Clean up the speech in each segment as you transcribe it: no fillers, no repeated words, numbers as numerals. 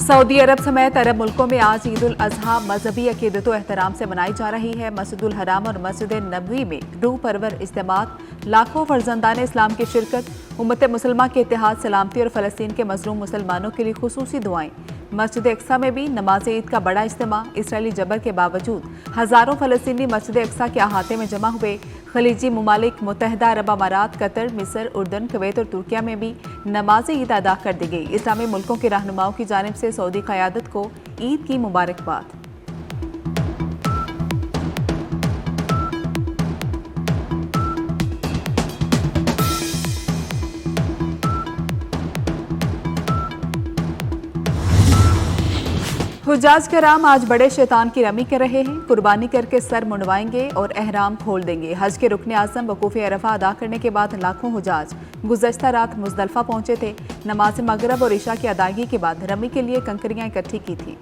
Saudi अरब समेत अरब मुल्कों में आज ईद उल अजहा मजहबी अकीदत व एहतराम से मनाई जा रही है। मस्जिदुल हराम और मस्जिद नबवी में रूह परवर इज्तिमात, लाखों फर्जंदान इस्लाम की शिरकत, उम्मत मुसलमा के इत्तेहाद, सलामती और फ़लस्तीन के मजलूम मुसलमानों के लिए खुसूसी दुआएं। मस्जिद अक्सा में भी नमाज ईद का बड़ा इज्तिमा। इसराइली जबर के बावजूद हज़ारों फ़लस्तीनी मस्जिद अक्सा के अहाते में जमा हुए। खलीजी ममालिक, मुत्तहिदा अरब अमारात, कतर, मिस्र, उर्दन, कुवैत और तुर्किया में भी नमाज ईद अदा कर दी गई। इस्लामी मुल्कों के रहनुमाओं की जानिब से सऊदी क़यादत को ईद की मुबारकबाद। हुज्जाज कराम आज बड़े शैतान की रमी कर रहे हैं। कुर्बानी करके सर मुंडवाएंगे और एहराम खोल देंगे। हज के रुकन आज़म वकूफ़ अरफा अदा करने के बाद लाखों हुज्जाज गुज़श्ता रात मुज़दलिफ़ा पहुंचे थे। नमाज मगरब और इशा की अदायगी के बाद रमी के लिए कंकरियां इकट्ठी की थी।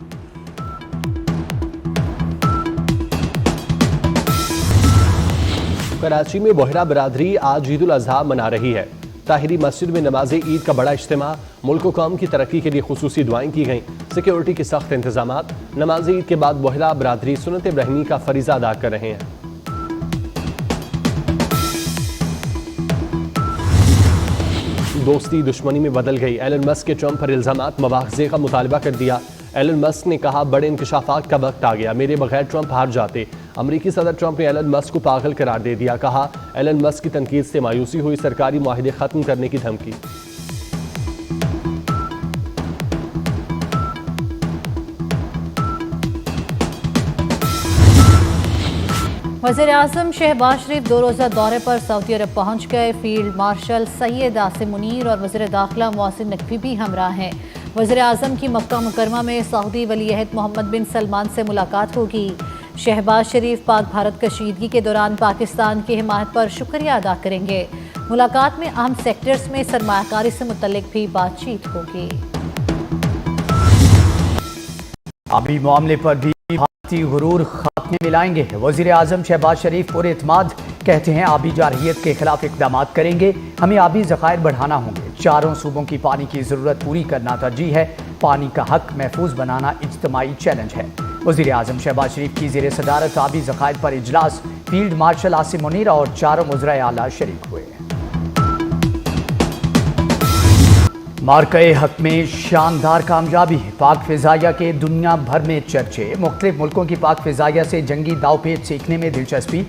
कराची में बोहरा बरादरी आज ईद उल अजहा मना रही है। ताहिरी मस्जिद में नमाज ईद का बड़ा इज्तिमा, मुल्क व कौम की तरक्की के लिए खुसूसी दुआएं की गईं। सिक्योरिटी के सख्त इंतजामात। नमाज ईद के बाद बोहरा बरादरी सुन्नत इब्राहिमी का फरीज़ा अदा कर रहे हैं। दोस्ती दुश्मनी में बदल गई। एलन मस्क के ट्रंप पर इल्जामात, मुआवजे का मुतालबा कर दिया। एलन मस्क ने कहा, बड़े इंकशाफात का वक्त आ गया, मेरे बगैर ट्रंप हार जाते। अमरीकी सदर ट्रंप ने एलन मस्क को पागल करार दे दिया। कहा, एलन मस्क की तनकीद से मायूसी हुई, सरकारी मुआहदे खत्म करने की धमकी। वज़ीर आज़म शहबाज शरीफ 2 रोज़ा दौरे पर सऊदी अरब पहुँच गए। फील्ड मार्शल सैयद आसिम मुनीर और वज़ीर दाखिला मोहसिन नकवी भी हमरा हैं। वज़ीर आज़म की मक्का मुकरमा में सऊदी वली अहद मोहम्मद बिन सलमान से मुलाकात होगी। शहबाज शरीफ पाक भारत कशीदगी के दौरान पाकिस्तान की हिमायत पर शुक्रिया अदा करेंगे। मुलाकात में अहम सेक्टर्स में सरमायाकारी से मुतल्लिक भी बातचीत होगी। अभी मामले पर भी भारतीय गुरूर खात्मे में लाएंगे। वज़ीर आज़म शहबाज शरीफ पूरे इत्मीनान कहते हैं, आबी जारहियत के खिलाफ इक़दाम करेंगे। हमें आबी ज़खायर बढ़ाना होंगे। चारों सूबों की पानी की ज़रूरत पूरी करना तरजीह है। पानी का हक महफूज बनाना इज्तिमाई चैलेंज है। वज़ीर आज़म शहबाज शरीफ की ज़ेर सदारत आबी ज़खायर पर इजलास। फील्ड मार्शल आसिम मुनीर और चारों वज़राए आला शरीक हुए। मार्के हक में शानदार कामयाबी। पाक फ़िज़ाइया के दुनिया भर में चर्चे। मुख्तलिफ मुल्कों की पाक फ़िज़ाइया से जंगी दावपेच सीखने में दिलचस्पी।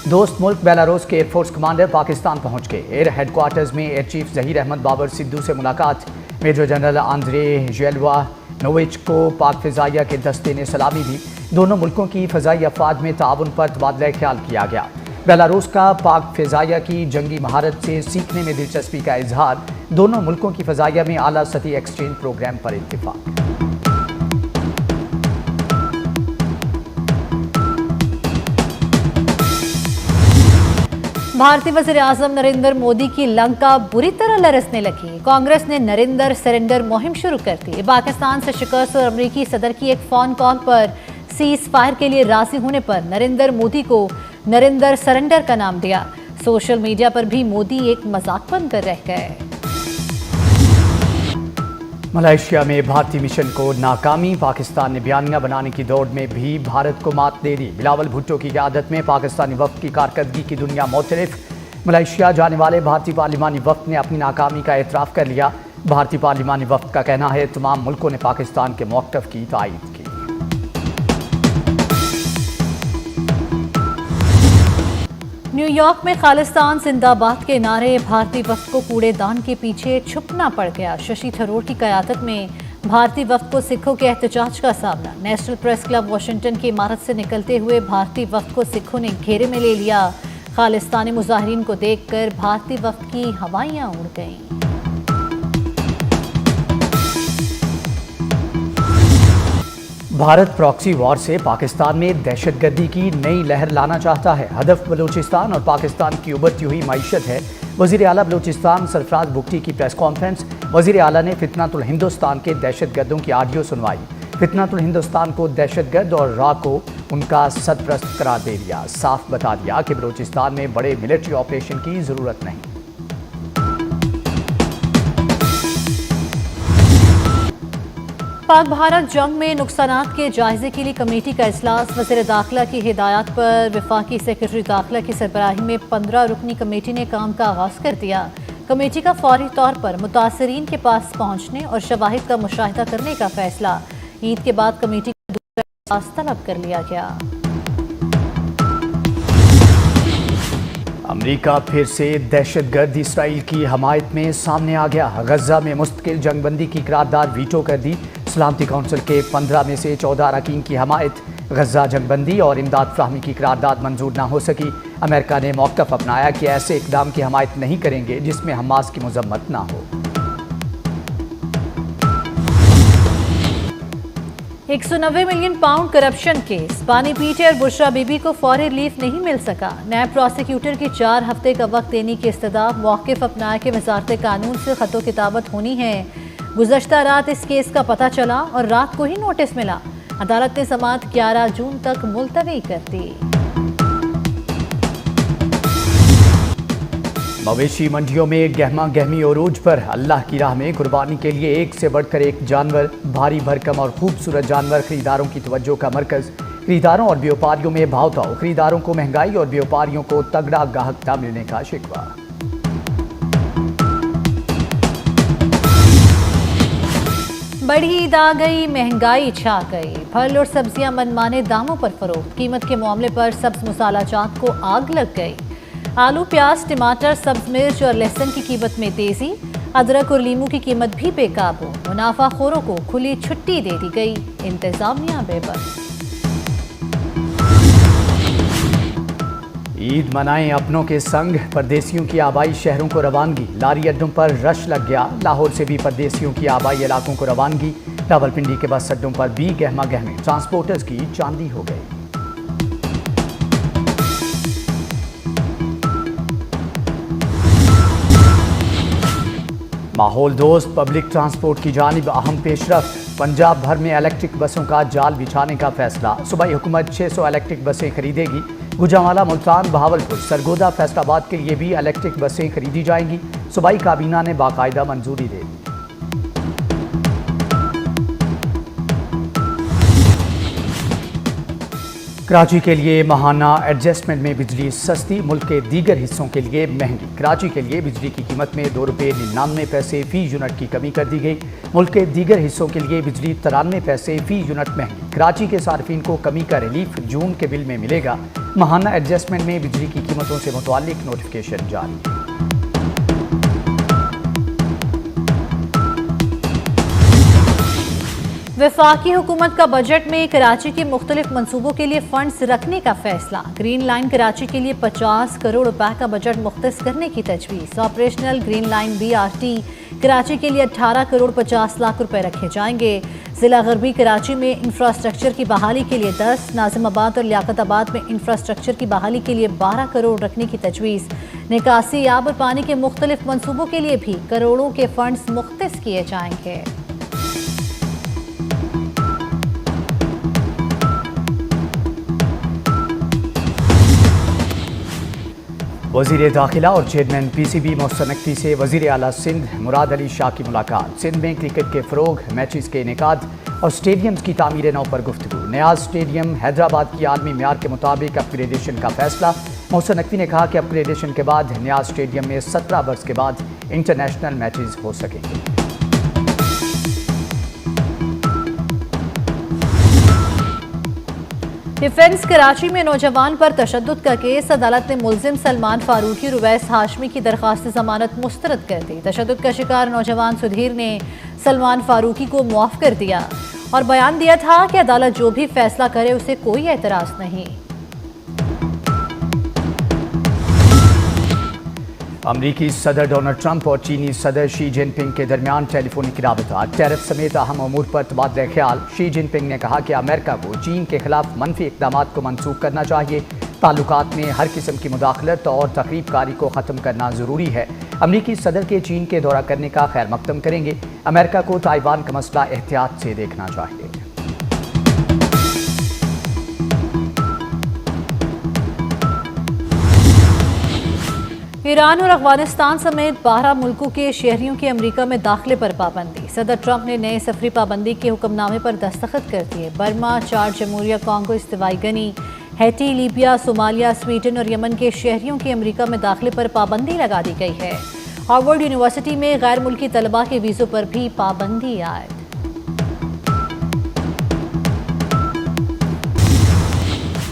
दोस्त मुल्क बेलारूस के एयरफोर्स कमांडर पाकिस्तान पहुंच गए। एयर हेडक्वार्टर्स में एयर चीफ ज़हीर अहमद बाबर सिद्धू से मुलाकात। मेजर जनरल आंद्रे जेलवा नोविच को पाक फ़िज़ाइया के दस्ते ने सलामी दी। दोनों मुल्कों की फ़िज़ाई अफवाज में ताउन पर तबादला ख्याल किया गया। बेलारूस का पाक फ़िज़ाइया की जंगी महारत से सीखने में दिलचस्पी का इजहार। दोनों मुल्कों की फ़िज़ाइया में आला सतही एक्सचेंज प्रोग्राम पर इत्तिफाक। भारतीय वज़ीर आज़म नरेंद्र मोदी की लंका बुरी तरह लरसने लगी। कांग्रेस ने नरेंद्र सरेंडर मुहिम शुरू कर दी। पाकिस्तान से शिकस्त और अमरीकी सदर की एक फ़ोन कॉल पर सीज़ फायर के लिए राज़ी होने पर नरेंद्र मोदी को नरेंद्र सरेंडर का नाम दिया। सोशल मीडिया पर भी मोदी एक मजाक बनकर रह गए। मलेशिया में भारतीय मिशन को नाकामी। पाकिस्तान ने बयानिया बनाने की दौड़ में भी भारत को मात दे दी। बिलावल भुट्टो की क़यादत में पाकिस्तानी वफ़द की कारकर्दगी की दुनिया मुख्तलिफ। मलेशिया जाने वाले भारतीय पार्लिमानी वफ़द ने अपनी नाकामी का एतराफ़ कर लिया। भारतीय पार्लिमानी वफ़द का कहना है, तमाम मुल्कों ने पाकिस्तान के मौक़िफ़ की तायीद की। न्यूयॉर्क में खालिस्तान जिंदाबाद के नारे भारतीय वफ़द को कूड़ेदान के पीछे छुपना पड़ गया। शशि थरूर की क़यादत में भारतीय वफ़द को सिखों के एहतजाज का सामना। नेशनल प्रेस क्लब वाशिंगटन की इमारत से निकलते हुए भारतीय वफ़द को सिखों ने घेरे में ले लिया। खालिस्तानी मुजाहिरीन को देखकर भारतीय वफ़द की हवाइयाँ उड़ गईं। भारत प्रॉक्सी वॉर से पाकिस्तान में दहशतगर्दी की नई लहर लाना चाहता है। हदफ बलूचिस्तान और पाकिस्तान की उभरती हुई मईशत है। वज़ीर आला बलूचिस्तान सरफराज बुगटी की प्रेस कॉन्फ्रेंस। वज़ीर आला ने फितनातुल हिंदुस्तान के दहशतगर्दों की ऑडियो सुनवाई। फितनातुल हिंदुस्तान को दहशतगर्द और रा को उनका सरपरस्त करार दे दिया। साफ बता दिया कि बलूचिस्तान में बड़े मिलिट्री ऑपरेशन की ज़रूरत नहीं। पाक भारत जंग में नुकसानात के जायजे के लिए कमेटी का इजलास। वज़ीर दाखिला की हिदायत पर वफाकी सेक्रेटरी दाखिला की सरबराही में 15 रुकनी कमेटी ने काम का आगाज कर दिया। कमेटी का फौरी तौर पर मुतासरीन के पास पहुंचने और शवाहिद का मुशाहिदा करने का फैसला। ईद के बाद कमेटी का दूसरा इजलास तलब कर लिया गया। अमेरिका फिर से दहशतगर्द इसराइल की हमायत में सामने आ गया। गजा में मुस्तकिल जंगबंदी की करारदाद वीटो कर दी। सलामती कौंसिल के 15 में से 14 अरकान की हमायत। गजा जंगबंदी और इमदाद फ्राहमी की करारदाद मंजूर ना हो सकी। अमेरिका ने मौक़िफ़ अपनाया कि ऐसे इक़दाम की हमायत नहीं करेंगे जिसमें हमास की मज़म्मत ना हो। 190 मिलियन पाउंड करप्शन केस। बानी पीटे और बुशरा बीबी को फौरी रिलीफ नहीं मिल सका। नैब प्रोसिक्यूटर की 4 हफ्ते का वक्त देने की इस्तदा। मौक़िफ़ अपनाया कि वज़ारत कानून से ख़तो किताबत होनी है। गुज़श्ता रात इस केस का पता चला और रात को ही नोटिस मिला। अदालत ने समाअत 11 जून तक मुलतवी कर दी। मवेशी मंडियों में गहमा गहमी अरूज पर। अल्लाह की राह में कुर्बानी के लिए एक से बढ़कर एक जानवर। भारी भरकम और खूबसूरत जानवर खरीदारों की तवज्जो का मरकज। खरीदारों और व्यापारियों में भावताव। खरीदारों को महंगाई और व्यापारियों को तगड़ा गाहक न मिलने का शिकवा। बड़ी ईद आ गई, महंगाई छा गई। फल और सब्जियां मनमाने दामों पर फरोख्त। कीमत के मामले पर सब्ज मसाला जात को आग लग गई। आलू, प्याज, टमाटर, सब्ज मिर्च और लहसुन की कीमत में तेजी। अदरक और लीमू की कीमत भी बेकाबू। मुनाफाखोरों को खुली छुट्टी दे दी गई। इंतजामिया बेबस। ईद मनाएं अपनों के संग। परदेसियों की आबाई शहरों को रवानगी। लारी अड्डों पर रश लग गया। लाहौर से भी परदेसियों की आबाई इलाकों को रवानगी। रावलपिंडी के बस अड्डों पर भी गहमा गहमी। ट्रांसपोर्टर्स की चांदी हो गई। माहौल दोस्त पब्लिक ट्रांसपोर्ट की जानिब अहम पेशरफ। पंजाब भर में इलेक्ट्रिक बसों का जाल बिछाने का फैसला। सूबाई हुकूमत 600 इलेक्ट्रिक बसें खरीदेगी। गुजरांवाला, मुल्तान, बहावलपुर, सरगोदा, फैसलाबाद के लिए भी इलेक्ट्रिक बसें खरीदी जाएंगी। सूबाई काबीना ने बाकायदा मंजूरी दे दी। कराची के लिए माहाना एडजस्टमेंट में बिजली सस्ती। मुल्क के दीगर हिस्सों के लिए महंगी। कराची के लिए बिजली की कीमत में ₹2.99 फी यूनिट की कमी कर दी गई। मुल्क के दीगर हिस्सों के लिए बिजली 93 पैसे फी यूनिट महंगी। कराची के सार्फिन को कमी का रिलीफ जून के बिल में मिलेगा। माहाना एडजस्टमेंट में बिजली की कीमतों से मुताल्लिक नोटिफिकेशन जारी। वफाकी हुकूमत का बजट में कराची के मुख्तलिफ मनसूबों के लिए फंड्स रखने का फैसला। ग्रीन लाइन कराची के लिए 50 करोड़ रुपए का बजट मुख्तस करने की तजवीज़। Operational green line BRT Karachi के लिए 18 करोड़ 50 लाख रुपए रखे जाएंगे। जिला गरबी कराची में इंफ्रास्ट्रक्चर की बहाली के लिए 10, नाजिमाबाद और लियाकताबाद में इंफ्रास्ट्रक्चर की बहाली के लिए 12 करोड़ रखने की तजवीज़। निकासी, आब और पानी के मुख्तलिफ मनसूबों के लिए भी करोड़ों के फंड्स मुख्तस किए जाएंगे। वज़ीर दाखिला और चेयरमैन PCB मोहसिन नकवी से वज़ीर आला सिंध मुराद अली शाह की मुलाकात। सिंध में क्रिकेट के फ़रोग, मैचेस के इनेकाद और स्टेडियम्स की तामीर नौ पर गुफ्तगू। न्याज स्टेडियम हैदराबाद की आलमी म्यार के मुताबिक अपग्रेडेशन का फैसला। मोहसिन नकवी ने कहा कि अपग्रेडेशन के बाद न्याज स्टेडियम में 17 बरस के बाद इंटरनेशनल मैचेस हो सकेंगे। डिफेंस कराची में नौजवान पर तशद्दुद का केस। अदालत ने मुलजिम सलमान फारूकी और उवैस हाशमी की दरख्वास्त जमानत मुस्तरद कर दी। तशद्दुद का शिकार नौजवान सुधीर ने सलमान फारूकी को मुआफ कर दिया और बयान दिया था कि अदालत जो भी फैसला करे उसे कोई एतराज नहीं। अमरीकी सदर डोनाल्ड ट्रंप और चीनी सदर शी जिनपिंग के दरमियान टेलीफोनिक राबता। टैरिफ समेत अहम अमूर पर तबादला ख्याल। शी जिनपिंग ने कहा कि अमेरिका को चीन के खिलाफ मनफी इक़दामात को मनसूख करना चाहिए। ताल्लुकात में हर किस्म की मुदाखलत और तकरीबकारी को ख़त्म करना ज़रूरी है। अमरीकी सदर के चीन के दौरा करने का खैर मकदम करेंगे। अमेरिका को ताइवान का मसला एहतियात से देखना चाहिए। ईरान और अफगानिस्तान समेत 12 मुल्कों के शहरियों के अमेरिका में दाखिले पर पाबंदी। सदर ट्रंप ने नए सफरी पाबंदी के हुक्मनामे पर दस्तखत कर दिए। बर्मा, चाद जमहूरिया कांगो, इस्तीवाई गनी, हैटी, लीबिया, सोमालिया, स्वीडन और यमन के शहरियों के अमेरिका में दाखिले पर पाबंदी लगा दी गई है। हार्वर्ड यूनिवर्सिटी में गैर मुल्की तलबा के वीज़ों पर भी पाबंदी आयद।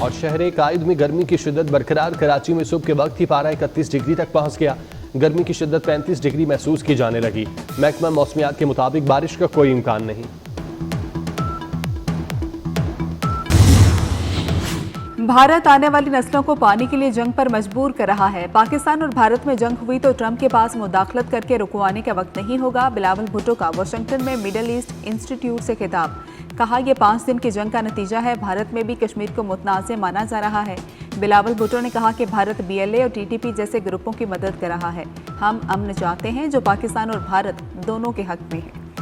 और शहर कायद में गर्मी की शिद्दत बरकरार। कराची में सुबह के वक्त ही पारा 31 डिग्री तक पहुंच गया। गर्मी की शिद्दत 35 डिग्री महसूस की जाने लगी। महकमा मौसमियात के मुताबिक बारिश का कोई इम्कान नहीं। भारत आने वाली नस्लों को पानी के लिए जंग पर मजबूर कर रहा है। पाकिस्तान और भारत में जंग हुई तो ट्रंप के पास मुदाखलत करके रुकवाने का वक्त नहीं होगा। बिलावल भुट्टो का वाशिंगटन में मिडल ईस्ट इंस्टीट्यूट से खिताब। कहा, यह 5 दिन की जंग का नतीजा है। भारत में भी कश्मीर को मुतनाज़ माना जा रहा है। बिलावल भुट्टो ने कहा कि भारत BLA और TTP जैसे ग्रुपों की मदद कर रहा है। हम अमन चाहते हैं जो पाकिस्तान और भारत दोनों के हक में है।